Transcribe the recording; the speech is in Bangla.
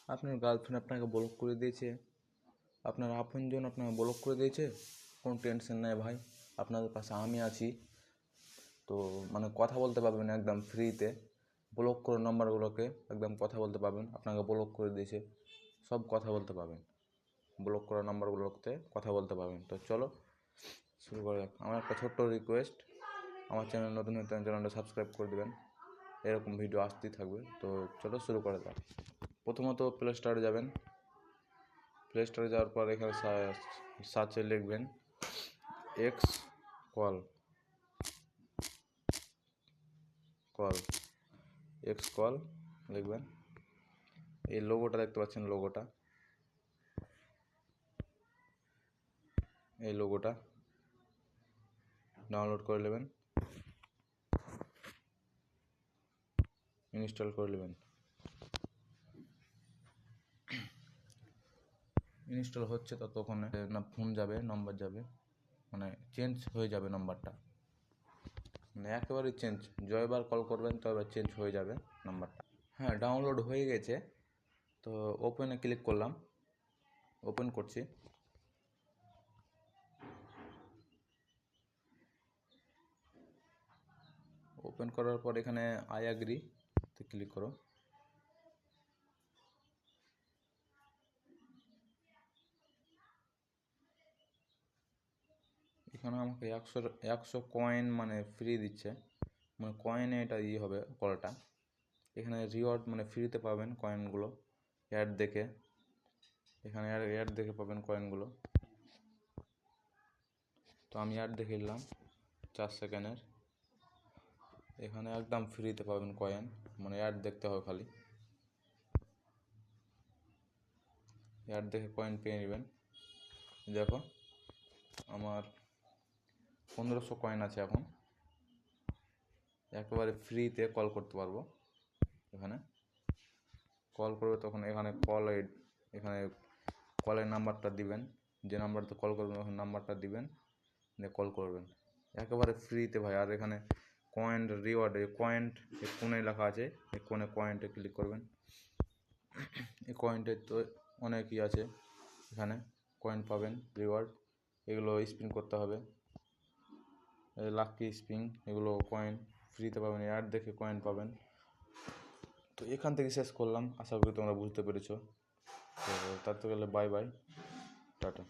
আপনার গার্লফ্রেন্ড আপনাকে ব্লক করে দিয়েছে, আপনার আপনজন আপনাকে ব্লক করে দিয়েছে, কোনো টেনশন নেই ভাই, আপনাদের পাশে আমি আছি। তো মানে কথা বলতে পারবেন একদম ফ্রিতে, ব্লক করে নাম্বারগুলোকে একদম কথা বলতে পারবেন। আপনাকে ব্লক করে দিয়েছে, সব কথা বলতে পারবেন, ব্লক করা নাম্বারগুলোতে কথা বলতে পারবেন। তো চলো শুরু করা যাক। আমার একটা ছোট্ট রিকোয়েস্ট, আমার চ্যানেল নতুন হতে চ্যানেলটা সাবস্ক্রাইব করে দেবেন, এরকম ভিডিও আসতেই থাকবে। তো চলো শুরু করা যাক। প্রথমত প্লে স্টোরে যাবেন, প্লে স্টোরে যাওয়ার পর এখানে সার্চে লিখবেন এক্স কল, এক্স কল লিখবেন। এই লোগোটা দেখতে পাচ্ছেন, এই লোগোটা ডাউনলোড করে নেবেন, ইনস্টল করে নেবেন। ইনস্টল হচ্ছে ততক্ষণে না ফোন যাবে, নম্বর যাবে, মানে চেঞ্জ হয়ে যাবে নাম্বারটা, মানে একেবারেই চেঞ্জ। যতবার কল করবেন ততবার চেঞ্জ হয়ে যাবে নাম্বারটা। হ্যাঁ, ডাউনলোড হয়ে গেছে। তো ওপেনে ক্লিক করলাম, ওপেন করছি। ওপেন করার পর এখানে আই অ্যাগ্রি তে ক্লিক করো। এখানে আমাকে 100 কয়েন মানে ফ্রি দিচ্ছে, মানে কয়েনে এটা হবে কলটা। এখানে রিওয়ার্ড মানে ফ্রিতে পাবেন কয়েনগুলো, অ্যাড দেখে, এখানে অ্যাড দেখে পাবেন কয়েনগুলো। তো আমি অ্যাড দেখে নিলাম 4 সেকেন্ডের, এখানে একদম ফ্রিতে পাবেন কয়েন, মানে অ্যাড দেখতে হবে খালি, অ্যাড দেখে কয়েন পেয়ে নেবেন। দেখো আমার 1500 কয়েন আছে এখন, একেবারে ফ্রিতে কল করতে পারবো। এখানে কল করবে তখন এখানে এখানে কলের নাম্বারটা দিবেন, যে নাম্বারতে কল করবেন ওখানে নাম্বারটা দিবেন, দিয়ে কল করবেন একেবারে ফ্রিতে ভাই। আর এখানে কয়েন রিওয়ার্ড, এই কয়েন এই কোণে লেখা আছে, এই কোণে কয়েনটে ক্লিক করবেন। এই কয়েনটে তো অনেকই আছে, এখানে কয়েন পাবেন রিওয়ার্ড, এগুলো স্পিন করতে হবে, লাকি স্পিন, এগুলো কয়েন ফ্রিতে পাবেন, অ্যাড দেখে কয়েন পাবেন। তো এখান থেকে শেষ করলাম, আশা করি তোমরা বুঝতে পেরেছো। তো তার থেকে বাই বাই, টাটা।